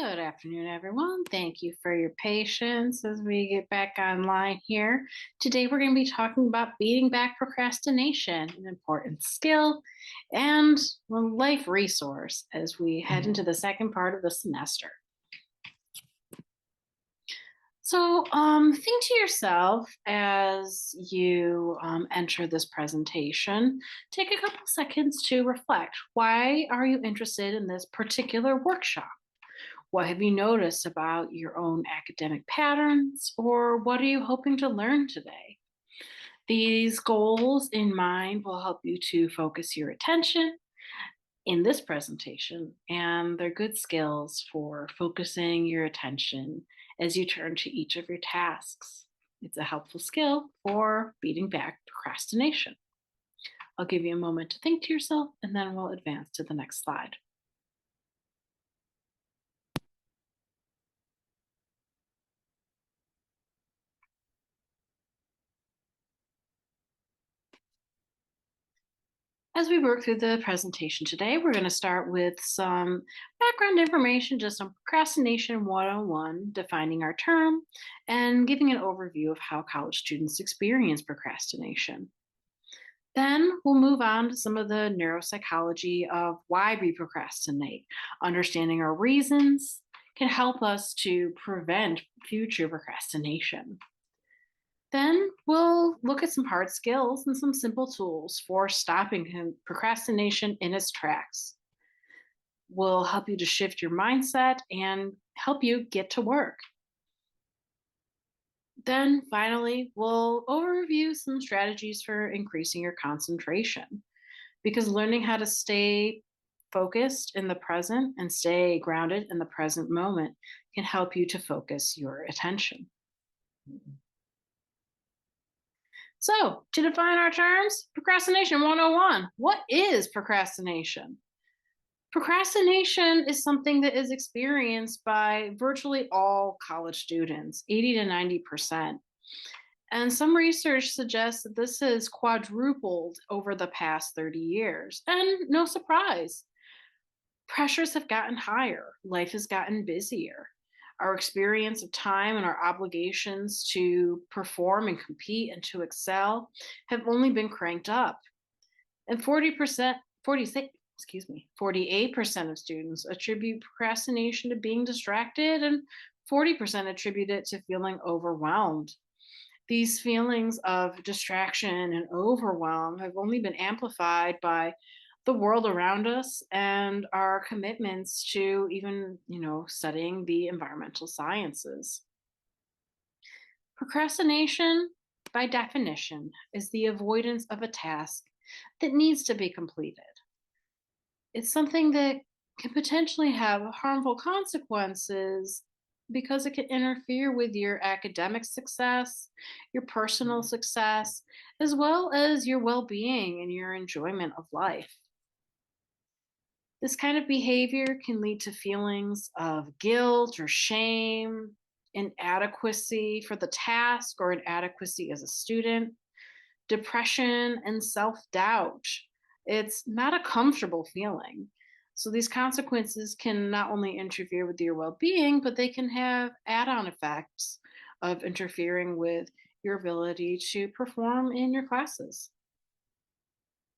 Good afternoon, everyone. Thank you for your patience as we get back online here. Today, we're going to be talking about beating back procrastination, an important skill and a life resource as we head into the second part of the semester. So, think to yourself as you enter this presentation, take a couple seconds to reflect. Why are you interested in this particular workshop? What have you noticed about your own academic patterns, or what are you hoping to learn today? These goals in mind will help you to focus your attention in this presentation, and they're good skills for focusing your attention as you turn to each of your tasks. It's a helpful skill for beating back procrastination. I'll give you a moment to think to yourself, and then we'll advance to the next slide. As we work through the presentation today, we're going to start with some background information just on Procrastination 101, defining our term, and giving an overview of how college students experience procrastination. Then we'll move on to some of the neuropsychology of why we procrastinate. Understanding our reasons can help us to prevent future procrastination. Then we'll look at some hard skills and some simple tools for stopping procrastination in its tracks. We'll help you to shift your mindset and help you get to work. Then finally, we'll overview some strategies for increasing your concentration because learning how to stay focused in the present and stay grounded in the present moment can help you to focus your attention. So, to define our terms, Procrastination 101. What is procrastination? Procrastination is something that is experienced by virtually all college students, 80 to 90%. And some research suggests that this has quadrupled over the past 30 years. And no surprise, pressures have gotten higher, life has gotten busier. Our experience of time and our obligations to perform and compete and to excel have only been cranked up. And 48% of students attribute procrastination to being distracted, and 40% attribute it to feeling overwhelmed. These feelings of distraction and overwhelm have only been amplified by the world around us and our commitments to even, studying the environmental sciences. Procrastination, by definition, is the avoidance of a task that needs to be completed. It's something that can potentially have harmful consequences because it can interfere with your academic success, your personal success, as well as your well being and your enjoyment of life. This kind of behavior can lead to feelings of guilt or shame, inadequacy for the task or inadequacy as a student, depression, and self doubt. It's not a comfortable feeling. So, these consequences can not only interfere with your well being, but they can have add on effects of interfering with your ability to perform in your classes.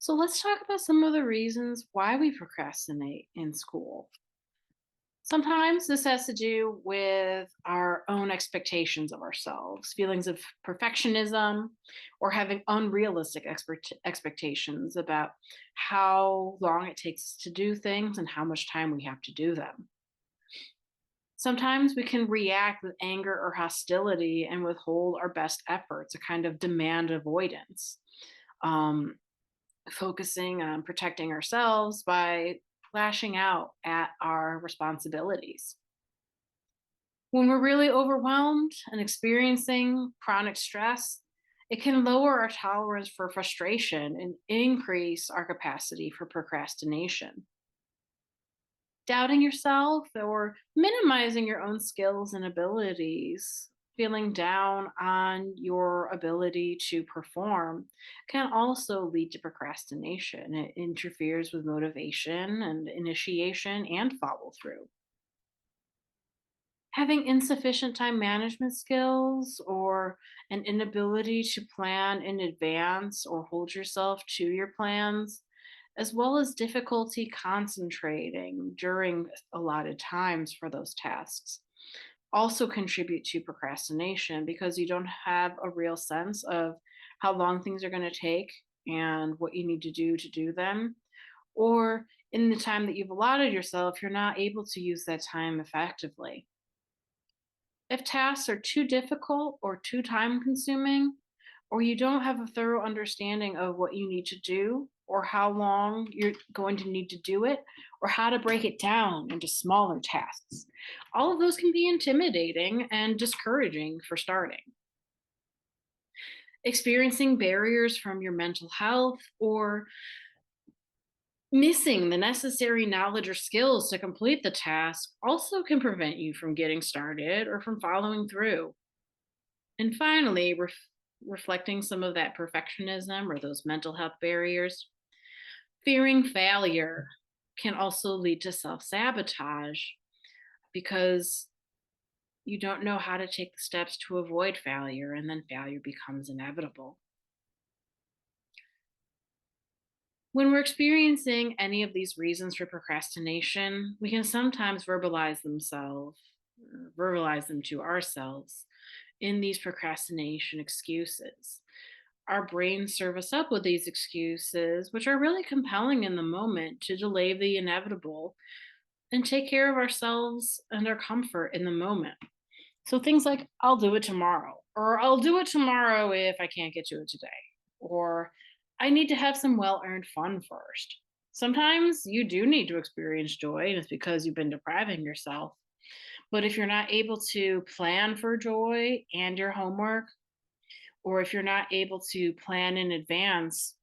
So let's talk about some of the reasons why we procrastinate in school. Sometimes this has to do with our own expectations of ourselves, feelings of perfectionism, or having unrealistic expectations about how long it takes to do things and how much time we have to do them. Sometimes we can react with anger or hostility and withhold our best efforts, a kind of demand avoidance. Um, Focusing on protecting ourselves by lashing out at our responsibilities. When we're really overwhelmed and experiencing chronic stress, it can lower our tolerance for frustration and increase our capacity for procrastination. Doubting yourself or minimizing your own skills and abilities, feeling down on your ability to perform can also lead to procrastination. It interferes with motivation and initiation and follow through. Having insufficient time management skills or an inability to plan in advance or hold yourself to your plans, as well as difficulty concentrating during allotted times for those tasks, also contribute to procrastination because you don't have a real sense of how long things are going to take and what you need to do them. Or in the time that you've allotted yourself, you're not able to use that time effectively. If tasks are too difficult or too time consuming, or you don't have a thorough understanding of what you need to do, or how long you're going to need to do it, or how to break it down into smaller tasks, all of those can be intimidating and discouraging for starting. Experiencing barriers from your mental health or missing the necessary knowledge or skills to complete the task also can prevent you from getting started or from following through. And finally, reflecting some of that perfectionism or those mental health barriers, fearing failure can also lead to self sabotage because you don't know how to take the steps to avoid failure, and then failure becomes inevitable. When we're experiencing any of these reasons for procrastination, we can sometimes verbalize them to ourselves in these procrastination excuses. Our brains serve us up with these excuses, which are really compelling in the moment to delay the inevitable and take care of ourselves and our comfort in the moment. So things like, I'll do it tomorrow, or I'll do it tomorrow if I can't get to it today, or I need to have some well earned fun first. Sometimes you do need to experience joy, and it's because you've been depriving yourself. But if you're not able to plan for joy and your homework, or if you're not able to plan in advance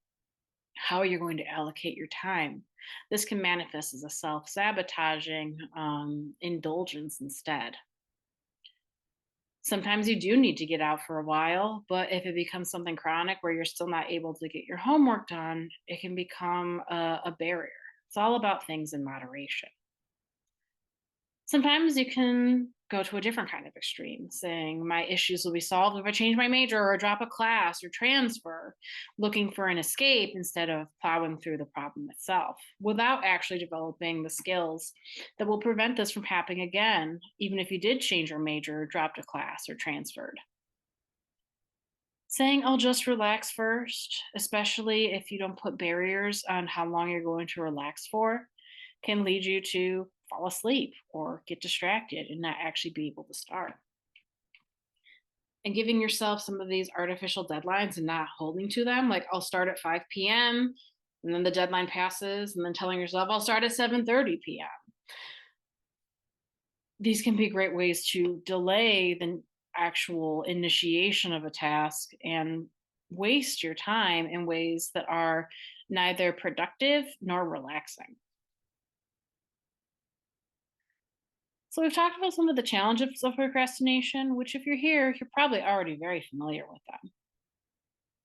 how you're going to allocate your time, this can manifest as a self sabotaging indulgence instead. Sometimes you do need to get out for a while, but if it becomes something chronic where you're still not able to get your homework done, it can become a barrier. It's all about things in moderation. Sometimes you can go to a different kind of extreme, saying, my issues will be solved if I change my major or drop a class or transfer, looking for an escape instead of plowing through the problem itself, without actually developing the skills that will prevent this from happening again, even if you did change your major or dropped a class or transferred. Saying, I'll just relax first, especially if you don't put barriers on how long you're going to relax for, can lead you to fall asleep or get distracted and not actually be able to start. And giving yourself some of these artificial deadlines and not holding to them, like I'll start at 5 p.m. and then the deadline passes, and then telling yourself I'll start at 7:30 p.m. These can be great ways to delay the actual initiation of a task and waste your time in ways that are neither productive nor relaxing. So, we've talked about some of the challenges of procrastination, which, if you're here, you're probably already very familiar with them.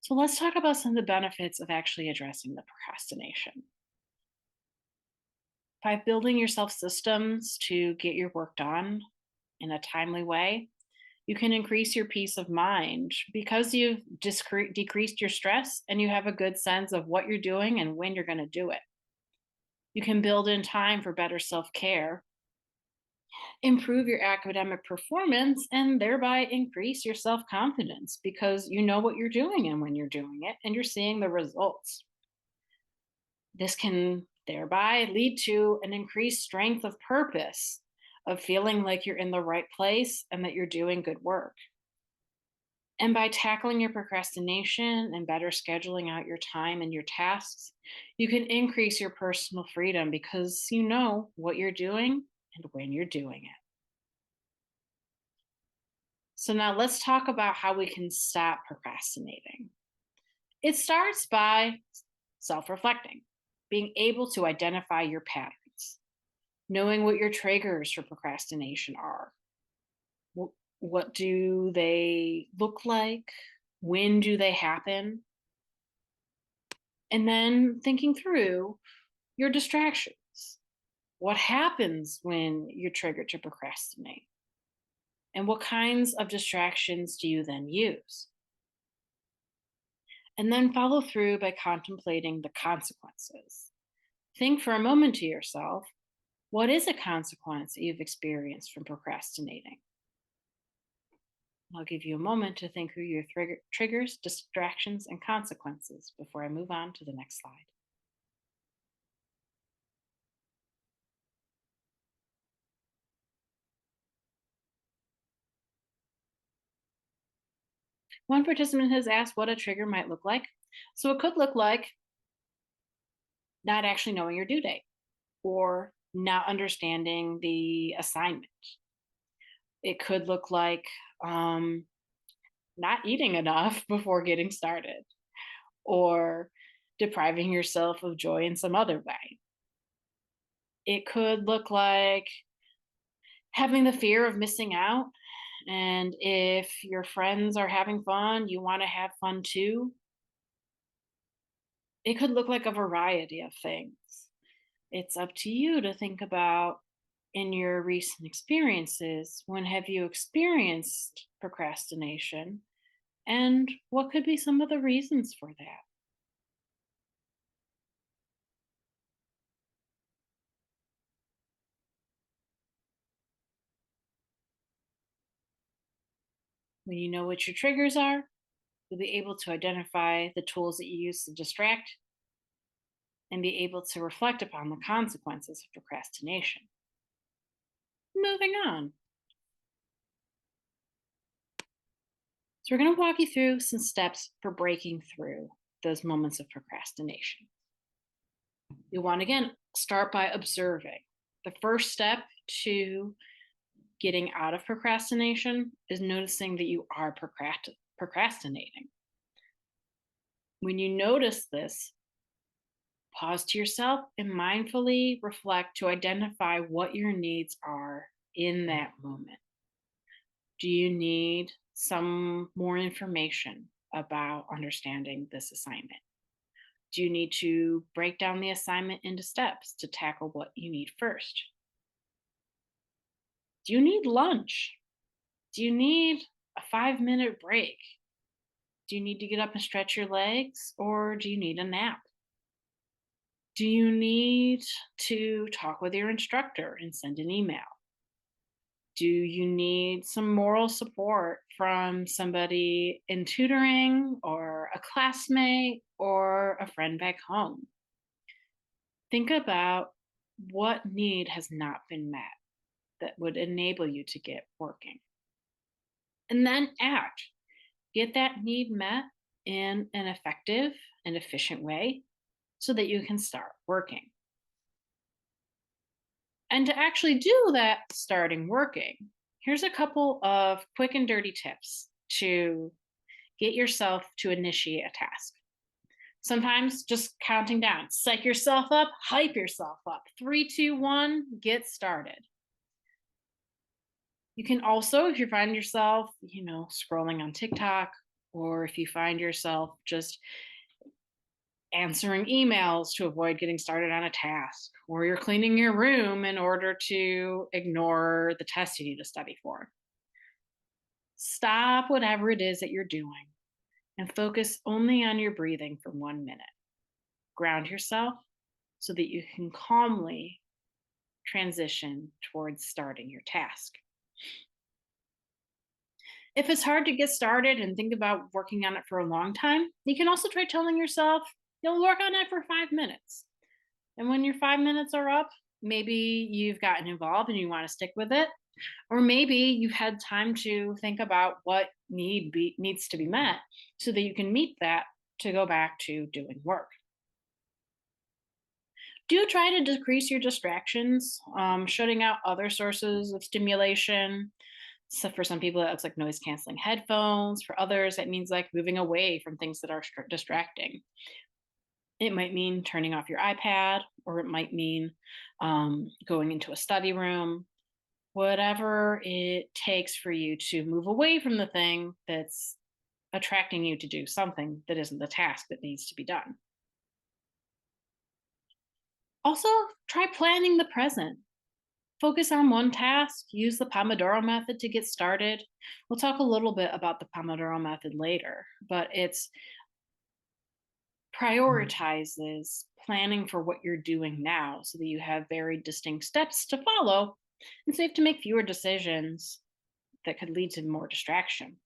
So, let's talk about some of the benefits of actually addressing the procrastination. By building yourself systems to get your work done in a timely way, you can increase your peace of mind because you've decreased your stress and you have a good sense of what you're doing and when you're going to do it. You can build in time for better self care, improve your academic performance, and thereby increase your self confidence because you know what you're doing and when you're doing it and you're seeing the results. This can thereby lead to an increased strength of purpose, of feeling like you're in the right place and that you're doing good work. And by tackling your procrastination and better scheduling out your time and your tasks, you can increase your personal freedom because you know what you're doing and when you're doing it. So, now let's talk about how we can stop procrastinating. It starts by self reflecting, being able to identify your patterns, knowing what your triggers for procrastination are. What do they look like? When do they happen? And then thinking through your distractions. What happens when you're triggered to procrastinate? And what kinds of distractions do you then use? And then follow through by contemplating the consequences. Think for a moment to yourself, what is a consequence that you've experienced from procrastinating? I'll give you a moment to think through your triggers, distractions, and consequences before I move on to the next slide. One participant has asked what a trigger might look like. So it could look like not actually knowing your due date or not understanding the assignment. It could look like not eating enough before getting started or depriving yourself of joy in some other way. It could look like having the fear of missing out. And if your friends are having fun, you want to have fun too. It could look like a variety of things. It's up to you to think about in your recent experiences, when have you experienced procrastination and what could be some of the reasons for that? When you know what your triggers are, you'll be able to identify the tools that you use to distract and be able to reflect upon the consequences of procrastination. Moving on. So, we're going to walk you through some steps for breaking through those moments of procrastination. You want to, again, start by observing. The first step to getting out of procrastination is noticing that you are procrastinating. When you notice this, pause to yourself and mindfully reflect to identify what your needs are in that moment. Do you need some more information about understanding this assignment? Do you need to break down the assignment into steps to tackle what you need first? Do you need lunch? Do you need a 5-minute break? Do you need to get up and stretch your legs or do you need a nap? Do you need to talk with your instructor and send an email? Do you need some moral support from somebody in tutoring or a classmate or a friend back home? Think about what need has not been met that would enable you to get working. And then act. Get that need met in an effective and efficient way so that you can start working. And to actually do that starting working, here's a couple of quick and dirty tips to get yourself to initiate a task. Sometimes just counting down, psych yourself up, hype yourself up. 3, 2, 1, get started. You can also, if you find yourself, scrolling on TikTok, or if you find yourself just answering emails to avoid getting started on a task, or you're cleaning your room in order to ignore the test you need to study for. Stop whatever it is that you're doing and focus only on your breathing for 1 minute. Ground yourself so that you can calmly transition towards starting your task. If it's hard to get started and think about working on it for a long time, you can also try telling yourself you'll work on it for 5 minutes. And when your 5 minutes are up, maybe you've gotten involved and you want to stick with it. Or maybe you've had time to think about what needs to be met so that you can meet that to go back to doing work. Do try to decrease your distractions, shutting out other sources of stimulation. So for some people, that looks like noise canceling headphones. For others, that means like moving away from things that are distracting. It might mean turning off your iPad, or it might mean going into a study room, whatever it takes for you to move away from the thing that's attracting you to do something that isn't the task that needs to be done. Also, try planning the present. Focus on one task, use the Pomodoro method to get started. We'll talk a little bit about the Pomodoro method later, but it's prioritizes planning for what you're doing now so that you have very distinct steps to follow and so you have to make fewer decisions that could lead to more distraction.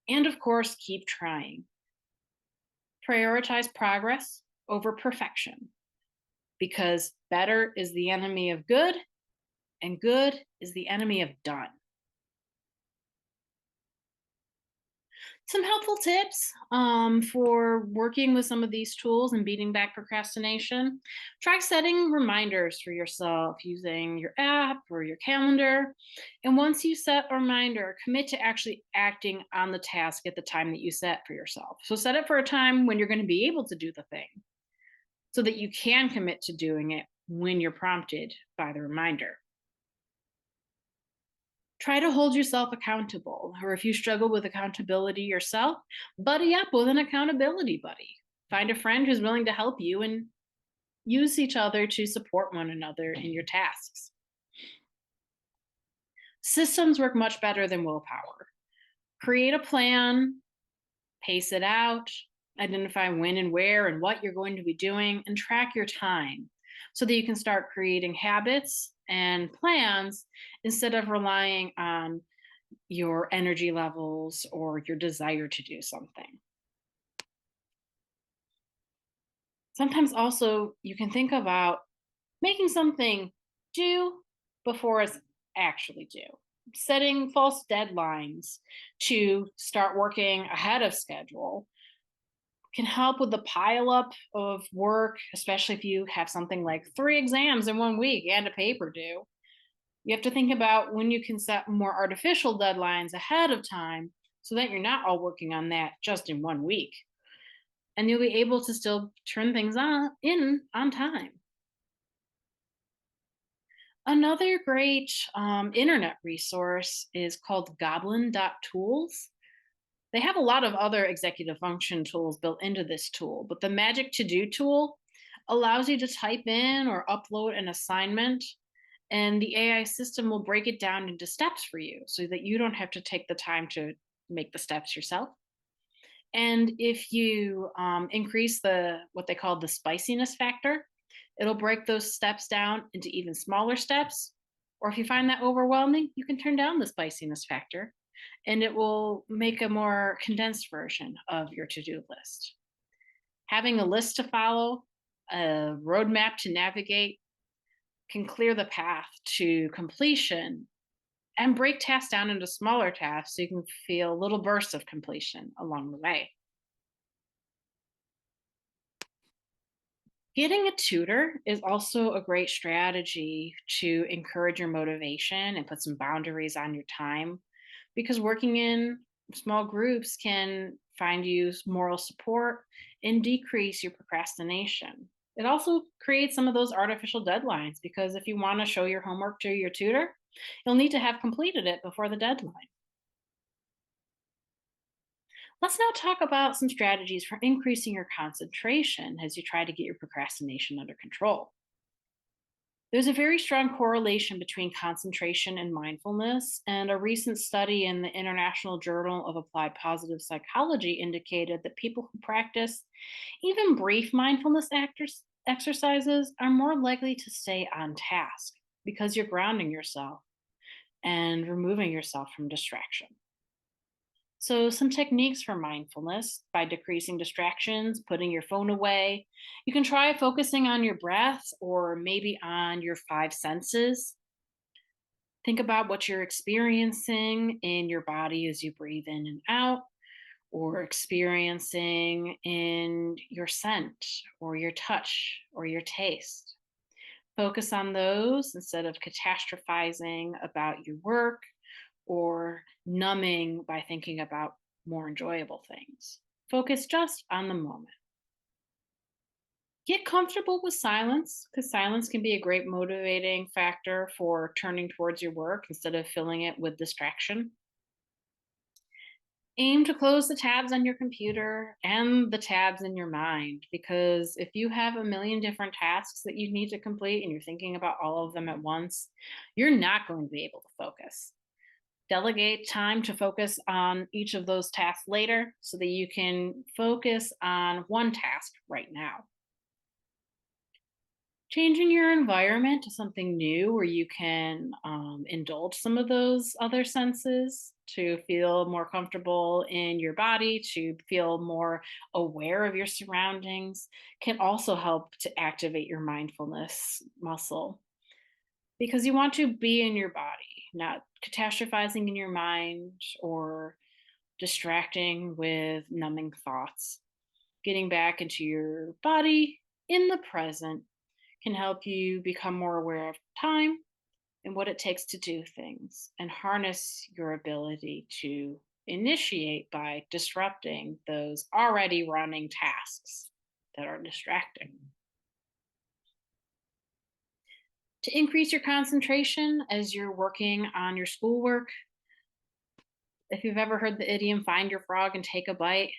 And of course, keep trying. Prioritize progress over perfection because better is the enemy of good and good is the enemy of done. Some helpful tips for working with some of these tools and beating back procrastination. Try setting reminders for yourself using your app or your calendar. And once you set a reminder, commit to actually acting on the task at the time that you set for yourself. So set it for a time when you're going to be able to do the thing so that you can commit to doing it when you're prompted by the reminder. Try to hold yourself accountable, or if you struggle with accountability yourself, buddy up with an accountability buddy. Find a friend who's willing to help you and use each other to support one another in your tasks. Systems work much better than willpower. Create a plan, pace it out, identify when and where and what you're going to be doing, and track your time so that you can start creating habits and plans instead of relying on your energy levels or your desire to do something. Sometimes also you can think about making something due before it's actually due. Setting false deadlines to start working ahead of schedule can help with the pileup of work, especially if you have something like 3 exams in 1 week and a paper due. You have to think about when you can set more artificial deadlines ahead of time so that you're not all working on that just in 1 week. And you'll be able to still turn things on time. Another great internet resource is called goblin.tools. They have a lot of other executive function tools built into this tool, but the Magic To Do tool allows you to type in or upload an assignment, and the AI system will break it down into steps for you so that you don't have to take the time to make the steps yourself. And if you increase the what they call the spiciness factor, it'll break those steps down into even smaller steps. Or if you find that overwhelming, you can turn down the spiciness factor and it will make a more condensed version of your to do list. Having a list to follow, a roadmap to navigate, can clear the path to completion and break tasks down into smaller tasks so you can feel little bursts of completion along the way. Getting a tutor is also a great strategy to encourage your motivation and put some boundaries on your time because working in small groups can find you moral support and decrease your procrastination. It also creates some of those artificial deadlines because if you want to show your homework to your tutor, you'll need to have completed it before the deadline. Let's now talk about some strategies for increasing your concentration as you try to get your procrastination under control. There's a very strong correlation between concentration and mindfulness, and a recent study in the International Journal of Applied Positive Psychology indicated that people who practice even brief mindfulness exercises are more likely to stay on task because you're grounding yourself and removing yourself from distraction. So, some techniques for mindfulness by decreasing distractions, putting your phone away. You can try focusing on your breath or maybe on your five senses. Think about what you're experiencing in your body as you breathe in and out, or experiencing in your scent, or your touch, or your taste. Focus on those instead of catastrophizing about your work or numbing by thinking about more enjoyable things. Focus just on the moment. Get comfortable with silence because silence can be a great motivating factor for turning towards your work instead of filling it with distraction. Aim to close the tabs on your computer and the tabs in your mind, because if you have a million different tasks that you need to complete and you're thinking about all of them at once, you're not going to be able to focus. Delegate time to focus on each of those tasks later so that you can focus on one task right now. Changing your environment to something new where you can indulge some of those other senses to feel more comfortable in your body, to feel more aware of your surroundings, can also help to activate your mindfulness muscle, because you want to be in your body, not catastrophizing in your mind or distracting with numbing thoughts. Getting back into your body in the present can help you become more aware of time and what it takes to do things, and harness your ability to initiate by disrupting those already running tasks that are distracting. To increase your concentration as you're working on your schoolwork, if you've ever heard the idiom find your frog and take a bite,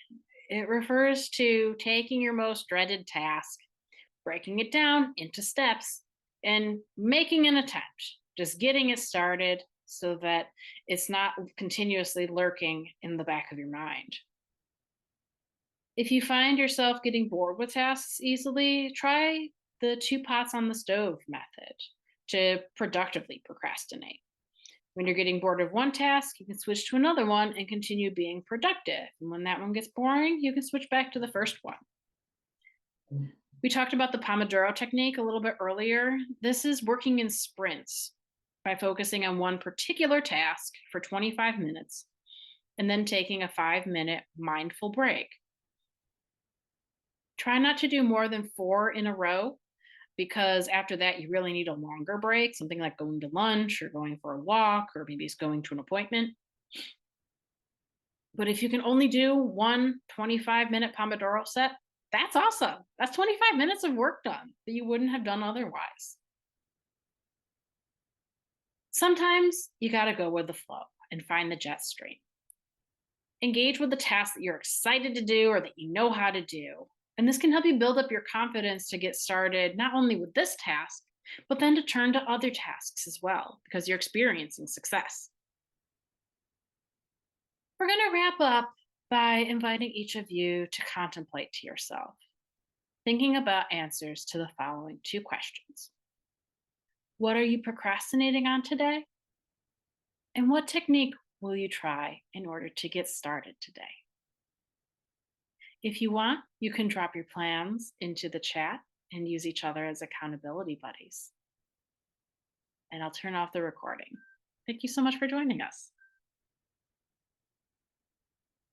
it refers to taking your most dreaded task, breaking it down into steps, and making an attempt, just getting it started so that it's not continuously lurking in the back of your mind. If you find yourself getting bored with tasks easily, try the two pots on the stove method to productively procrastinate. When you're getting bored of one task, you can switch to another one and continue being productive. And when that one gets boring, you can switch back to the first one. We talked about the Pomodoro technique a little bit earlier. This is working in sprints by focusing on one particular task for 25 minutes and then taking a 5-minute mindful break. Try not to do more than 4 in a row, because after that, you really need a longer break, something like going to lunch or going for a walk or maybe it's going to an appointment. But if you can only do one 25-minute Pomodoro set, that's awesome. That's 25 minutes of work done that you wouldn't have done otherwise. Sometimes you got to go with the flow and find the jet stream. Engage with the task that you're excited to do or that you know how to do. And this can help you build up your confidence to get started, not only with this task, but then to turn to other tasks as well, because you're experiencing success. We're going to wrap up by inviting each of you to contemplate to yourself, thinking about answers to the following 2 questions. What are you procrastinating on today? And what technique will you try in order to get started today? If you want, you can drop your plans into the chat and use each other as accountability buddies. And I'll turn off the recording. Thank you so much for joining us.